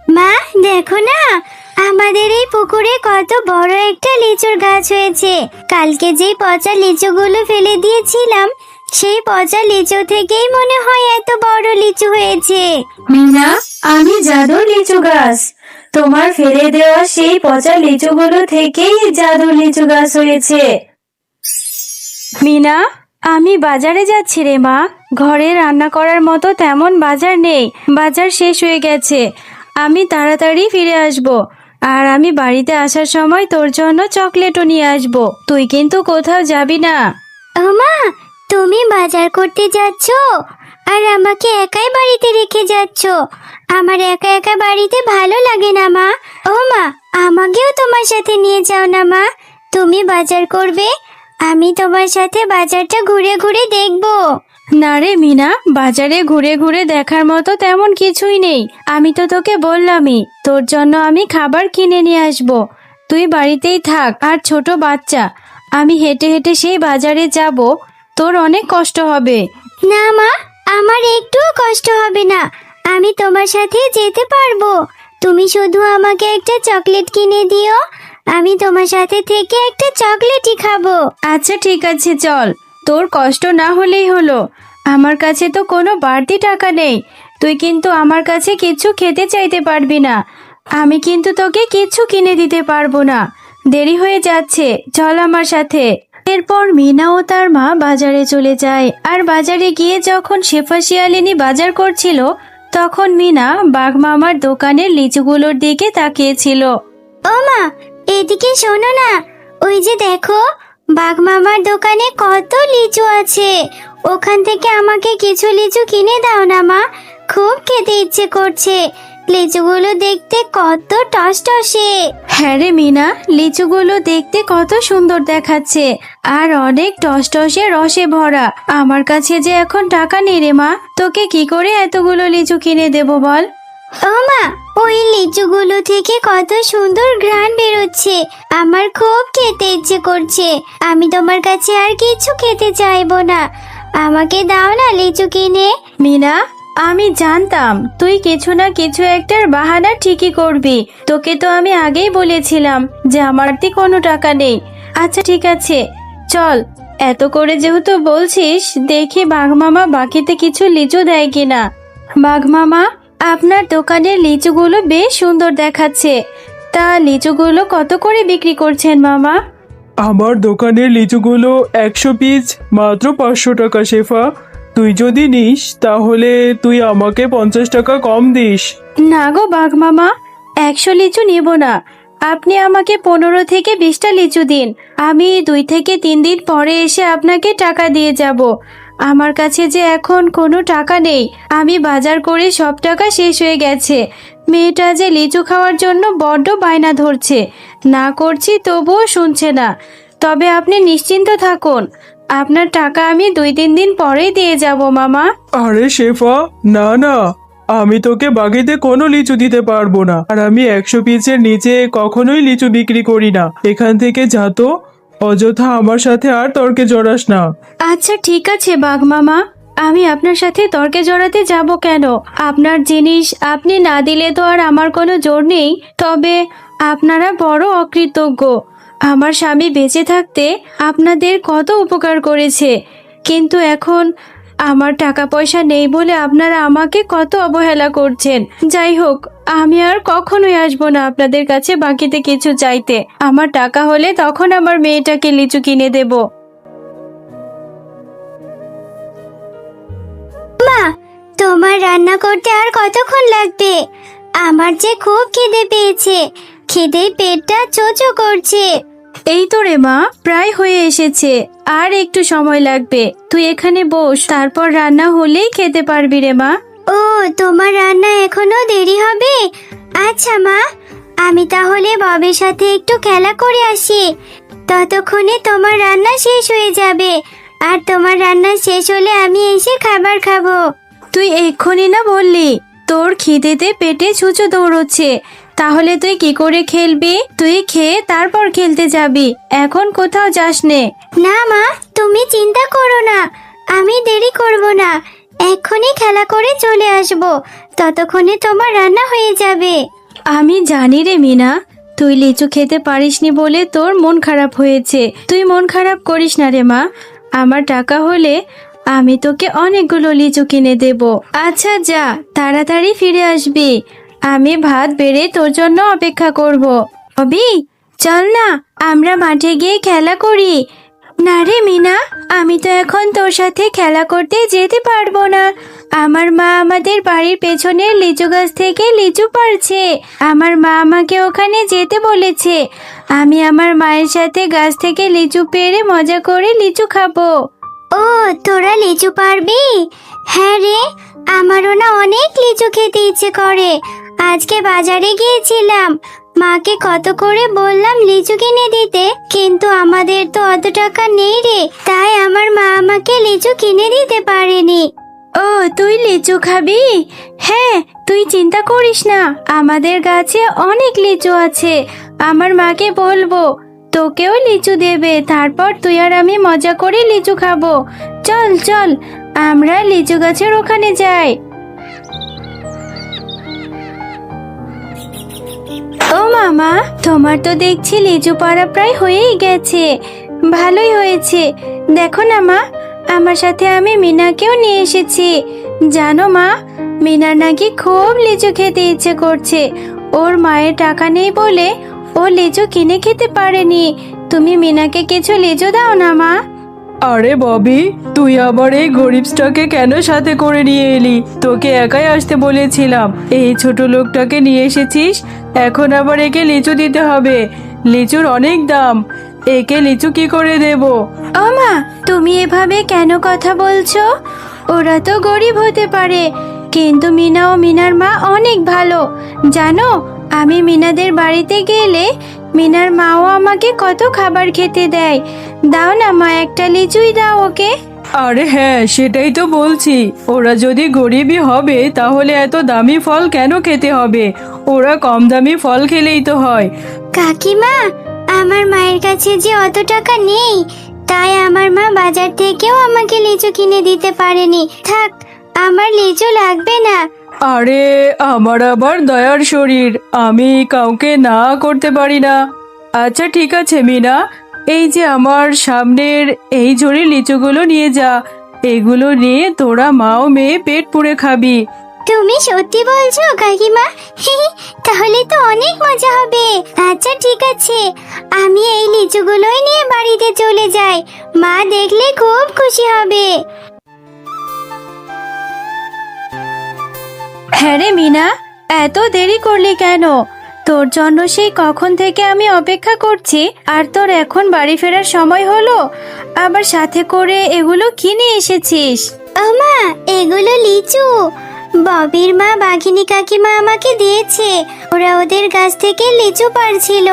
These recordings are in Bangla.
মা, দেখো না, আমাদের এই পুকুরে কত বড় একটা লিচুর গাছ হয়েছে। কালকে যেই পচা লিচুগুলো ফেলে দিয়েছিলাম, সেই পচা লিচু থেকেই মনে হয় এত বড় লিচু হয়েছে। মিনা, আমি জাদুর লিচু গাছ। তোমার ফেলে দেওয়া সেই পচা লিচুগুলো থেকেই জাদুর লিচু গাছ হয়েছে। মিনা, আমি বাজারে যাচ্ছি রে মা। ঘরে রান্না করার মতো তেমন বাজার নেই, বাজার শেষ হয়ে গেছে। আমি তাড়াতাড়ি ফিরে আসব। আর আমি বাড়িতে আসার সময় তোর জন্য চকলেটও নিয়ে আসব। তুই কিন্তু কোথাও যাবি না। ও মা, তুমি বাজার করতে যাচ্ছ আর আমাকে একাই বাড়িতে রেখে যাচ্ছ? আমার একা একা বাড়িতে ভালো লাগে না মা। ও মা, আমাকেও তোমার সাথে নিয়ে যাও না মা। তুমি বাজার করবে, আমি তোমার সাথে বাজারটা ঘুরে ঘুরে দেখবো। না রে মিনা, বাজারে ঘুরে ঘুরে দেখার মতো তেমন কিছুই নেই। আমি তো তোকে বললামই, তোর জন্য আমি খাবার কিনে নিয়ে আসব। তুই বাড়িতেই থাক। আর ছোট বাচ্চা, আমি হেঁটে হেঁটে সেই বাজারে যাব, তোর অনেক কষ্ট হবে। না মা, আমার একটুও কষ্ট হবে না। আমি তোমার সাথে যেতে পারবো। তুমি শুধু আমাকে একটা চকলেট কিনে দিও, আমি তোমার সাথে থেকে একটা চকলেটই খাবো। আচ্ছা ঠিক আছে, চল। তোর কষ্ট না হলেই হলো। আমার কাছে তো কোনো বাড়তি টাকা নেই। তুই কিন্তু আমার কাছে কিছু খেতে চাইতে পারবি না। আমি কিন্তু তোকে কিছু কিনে দিতে পারবো না। দেরি হয়ে যাচ্ছে, চল আমার সাথে। এরপর মিনা ও তার মা বাজারে চলে যায়। আর বাজারে গিয়ে যখন শেফা শিয়ালিনী বাজার করছিল, তখন মিনা বাঘ মামার দোকানের লিচুগুলোর দিকে তাকিয়েছিল। ও মা, এদিকে শোনো না, ওই যে দেখো, বাঘ মামার দোকানে কত লিচু আছে। ওখান থেকে আমাকে কিছু লিচু কিনে দাও না মা, খুব খেতে ইচ্ছে করছে। লিচুগুলো দেখতে কত টসটসে। হ্যাঁ রে মিনা, লিচুগুলো দেখতে কত সুন্দর দেখাচ্ছে আর অনেক টসটসে রসে ভরা। আমার কাছে যে এখন টাকা নেই রে মা, তোকে কি করে এতগুলো লিচু কিনে দেব বল? ও মা, ওই লিচুগুলো থেকে কত সুন্দর ঘ্রাণ বেরোচ্ছে। আমার খুব খেতে ইচ্ছে করছে। আমি তোমার কাছে আর কিছু খেতে চাইবো না। আমাকে দাও না লিচু কিনে। মিনা, আমি জানতাম তুই কিছু না কিছু একটার বাহানা ঠিকই করবি। তোকে তো আমি আগেই বলেছিলাম যে আমার হাতে কোনো টাকা নেই। আচ্ছা ঠিক আছে, চল। এত করে যেহেতু বলছিস, দেখি বাঘ মামা বাকিতে কিছু লিচু দেয় কিনা। বাঘ মামা, আপনার দোকানের লিচুগুলো বেশ সুন্দর দেখাচ্ছে। তা লিচুগুলো কত করে বিক্রি করছেন মামা? আমার দোকানের লিচুগুলো 100 পিস মাত্র 500 টাকা শেফা। তুই যদি নিস তাহলে তুই আমাকে 50 টাকা কম দিস। না গো বাঘ মামা, 100 লিচু নেব না। আপনি আমাকে 15 থেকে 20টা লিচু দিন। আমি 2 থেকে 3 দিন পরে এসে আপনাকে টাকা দিয়ে যাব। আমার কাছে যে এখন কোনো টাকা নেই। আমি বাজার করে সব টাকা শেষ হয়ে গেছে। মেয়েটা যে লিচু খাওয়ার জন্য বড্ড বায়না ধরছে, না করছি তবুও শুনছে না। তবে আপনি নিশ্চিন্ত থাকুন, আপনার টাকা আমি 2-3 দিন পরেই দিয়ে যাব মামা। আরে শেফা, না না, আমি তোকে বাকিতে কোনো লিচু দিতে পারবো না। আর আমি 100 পিসের নিচে কখনোই লিচু বিক্রি করি না। এখান থেকে যা তো, অযথা আমার সাথে আর তর্কে জড়াস না। আচ্ছা ঠিক আছে বাঘ মামা, আমি আপনার সাথে তর্কে জড়াতে যাব কেন? আপনার জিনিস আপনি না দিলে তো আর আমার কোনো জোর নেই। তবে আপনারা বড় অকৃতজ্ঞ। আমার স্বামী বেঁচে থাকতে আপনাদের কত উপকার করেছে, কিন্তু এখন আমার টাকা পয়সা নেই বলে আপনারা আমাকে কত অবহেলা করছেন। যাই হোক, আমি আর কখনোই আসবো না আপনাদের কাছে বাকিতে কিছু চাইতে। আমার টাকা হলে তখন আমার মেয়েটাকে লিচু কিনে দেব। মা, তোমার রান্না করতে আর কতক্ষণ লাগবে? আমার যে খুব খিদে পেয়েছে। খিদে পেটটা চোচো করছে। এই তো রে মা, প্রায় হয়ে এসেছে। আর একটু সময় লাগবে। তুই এখানে বস, তারপর রান্না হলেই খেতে পারবি রে মা। ও, তোমার রান্না এখনো দেরি হবে? আচ্ছা মা, আমি তাহলে ববের সাথে একটু খেলা করে আসি। ততক্ষণে তোমার রান্না শেষ হয়ে যাবে। আর তোমার রান্না শেষ হলে আমি এসে খাবার খাবো। তুই এক্ষুনি না বললি তোর খিদেতে পেটে ছুঁচো দৌড়চ্ছে, তাহলে তুই কি করে খেলবি? তুই খেয়ে তারপর খেলতে যাবি, এখন কোথাও যাস নে। না মা, তুমি চিন্তা করো না, আমি দেরি করব না। এক্ষুনি খেলা করে চলে আসবো, ততক্ষণে তোমার রান্না হয়ে যাবে। আমি জানি রে মিনা, তুই লিচু খেতে পারিসনি বলে তোর মন খারাপ হয়েছে। তুই মন খারাপ করিস না রে মা, আমার টাকা হলে আমি তোকে অনেকগুলো লিচু কিনে দেব। আচ্ছা যা, তাড়াতাড়ি ফিরে আসবি, আমি ভাত বেড়ে তোর জন্য অপেক্ষা করব। অবি, চল না আমরা মাঠে গিয়ে খেলা করি। না রে মিনা, আমি তো এখন তোর সাথে খেলা করতে যেতে পারবো না। আমার মা আমাদের বাড়ির পেছনের লিচু গাছ থেকে লিচু পাড়ছে। আমার মা আমাকে ওখানে যেতে বলেছে। আমি আমার মায়ের সাথে গাছ থেকে লিচু পেড়ে মজা করে লিচু খাবো। ও, তোরা লিচু পারবি? হ্যাঁ রে, আমারও না অনেক লিচু খেতে ইচ্ছে করে। আজকে বাজারে গিয়েছিলাম, মাকে কত করে বললাম লিচু কিনে দিতে, কিন্তু আমাদের তো অত টাকা নেই রে, তাই আমার মা আমাকে লিচু কিনে দিতে পারেনি। ও, তুই লিচু খাবি? হ্যাঁ, তুই চিন্তা করিস না, আমাদের গাছে অনেক লিচু আছে। আমার মাকে বলবো তোকেও লিচু দেবে, তারপর তুই আর আমি মজা করে লিচু খাবো। চল চল, আমরা লিচু গাছের ওখানে যাই। ও মামা, তোমার তো দেখছি লিচু পাড়া প্রায় হয়েই গেছে। ভালোই হয়েছে। দেখো না মা, আমার সাথে আমি মিনাকেও নিয়ে এসেছি। জানো মা, মিনার নাকি খুব লিচু খেতে ইচ্ছে করছে। ওর মায়ের টাকা নেই বলে ও লিচু কিনে খেতে পারেনি। তুমি মিনাকে কিছু লিচু দাও না মা। আরে ববি, তুই আবার এই গরিবটাকে কেন সাথে করে নিয়ে এলি? তোকে একাই আসতে বলেছিলাম, এই ছোট লোকটাকে নিয়ে এসেছিস, এখন আবার একে লিচু দিতে হবে। লিচুর অনেক দাম, একে লিচু কি করে দেব? ও মা, তুমি এভাবে কেন কথা বলছো? ওরা তো গরিব হতে পারে, কিন্তু মিনা ও মিনার মা অনেক ভালো। জানো, আমি মিনাদের বাড়িতে গেলে মিনার মাও আমাকে কত খাবার খেতে দেয়। দাও না মা, একটা লিচুই দাও ওকে। আরে হ্যাঁ, সেটাই তো বলছি, ওরা যদি গরিবই হবে তাহলে এত দামি ফল কেন খেতে হবে? ওরা কম দামি ফল খেলেই তো হয়। কাকিমা, আমার মায়ের কাছে যে অত টাকা নেই, তাই আমার মা বাজার থেকেও আমাকে লিচু কিনে দিতে পারেনি। থাক, আমার লিচু লাগবে না। আরে আমার আবার দয়ার শরীর, আমি কাউকে না করতে পারি না। আচ্ছা ঠিক আছে মিনা, এই যে আমার সামনের এই ঝুড়ি লিচুগুলো নিয়ে যা, এগুলো নিয়ে তোরা মা ও মেয়ে পেট পুড়ে খাবি। তুমি সত্যি বলছো কাকিমা? তাহলে তো অনেক মজা হবে। আচ্ছা ঠিক আছে, আমি এই লিচুগুলোই নিয়ে বাড়িতে চলে যাই, মা দেখলে খুব খুশি হবে। হ্যাঁ রে মিনা, এত দেরি করলি কেন? তোর জন্য সেই কখন থেকে আমি অপেক্ষা করছি, আর তোর এখন বাড়ি ফেরার সময় হলো, আবার সাথে করে এগুলো কিনে এসেছিস। আমা, এগুলো লিচু ববির মা বাঘিনী কাকিমা আমাকে দিয়েছে। ওরা ওদের গাছ থেকে লিচু পাড়ছিল,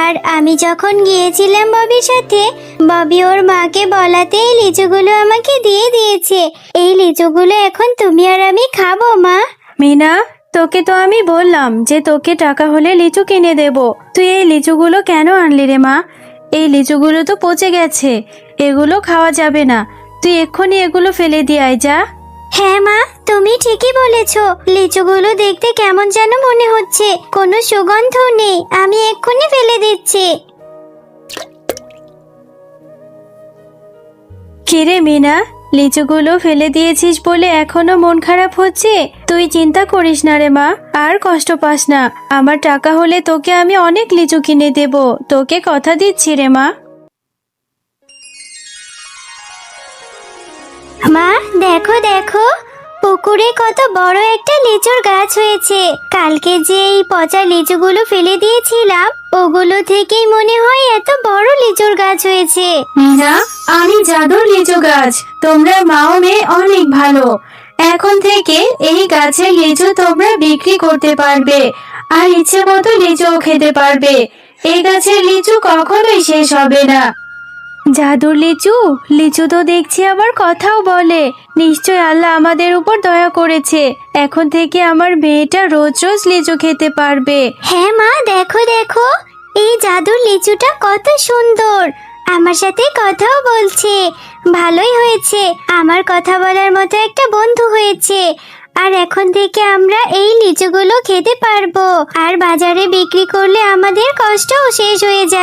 আর আমি যখন গিয়েছিলাম ববির সাথে, ববি ওর মাকে বলাতে এই লিচুগুলো আমাকে দিয়ে দিয়েছে। এই লিচুগুলো এখন তুমি আর আমি খাবো মা। মিনা, তোকে তো আমি বললাম যে তোকে টাকা হলে লিচু কিনে দেব। তুই এই লিচুগুলো কেন আনলি রে মা? এই লিচুগুলো তো পচে গেছে, এগুলো খাওয়া যাবে না। তুই এক্ষুনি এগুলো ফেলে দিয়ে আয় যা। হ্যাঁ মা, তুমি ঠিকই বলেছো, লিচুগুলো দেখতে কেমন যেন মনে হচ্ছে, কোনো সুগন্ধ নেই, আমি এক্ষুনি ফেলে দিচ্ছি। কিরে মিনা, লিচুগুলো ফেলে দিয়েছিস বলে এখনো মন খারাপ হচ্ছে? তুই চিন্তা করিস না রে মা, আর কষ্ট পাস না। আমার টাকা হলে তোকে আমি অনেক লিচু কিনে দেব, তোকে কথা দিচ্ছি রে মা। মা, দেখো দেখো, পুকুরে কত বড় একটা লিচুর গাছ হয়েছে। কালকে যে এই পচা লিচুগুলো ফেলে দিয়েছিলাম, ওগুলো থেকেই মনে হয় এত বড় লিচুর গাছ হয়েছে। মিনা, আমি জাদুর লিচু গাছ, তোমরা মা ও মেয়ে অনেক ভালো। এখন থেকে এই গাছের লিচু তোমরা বিক্রি করতে পারবে, আর ইচ্ছে মতো লিচুও খেতে পারবে। এই গাছের লিচু কখনোই শেষ হবে না। জাদুর লিচু? লিচু তো দেখছি আবার কথাও বলে। নিশ্চয় আল্লাহ আমাদের উপর দয়া করেছে, এখন থেকে আমার মেয়েটা রোজ রোজ লিচু খেতে পারবে। হ্যাঁ মা, দেখো দেখো, এই জাদুর লিচুটা কত সুন্দর। আমার সাথে কথাও বলছে। ভালোই হয়েছে, আমার কথা বলার মতো একটা বন্ধু হয়েছে। আর এখন থেকে আমরা এই লিচুগুলো খেতে পারবো, আর বাজারে বিক্রি করলে আমাদের কষ্টও শেষ হয়ে যাবে।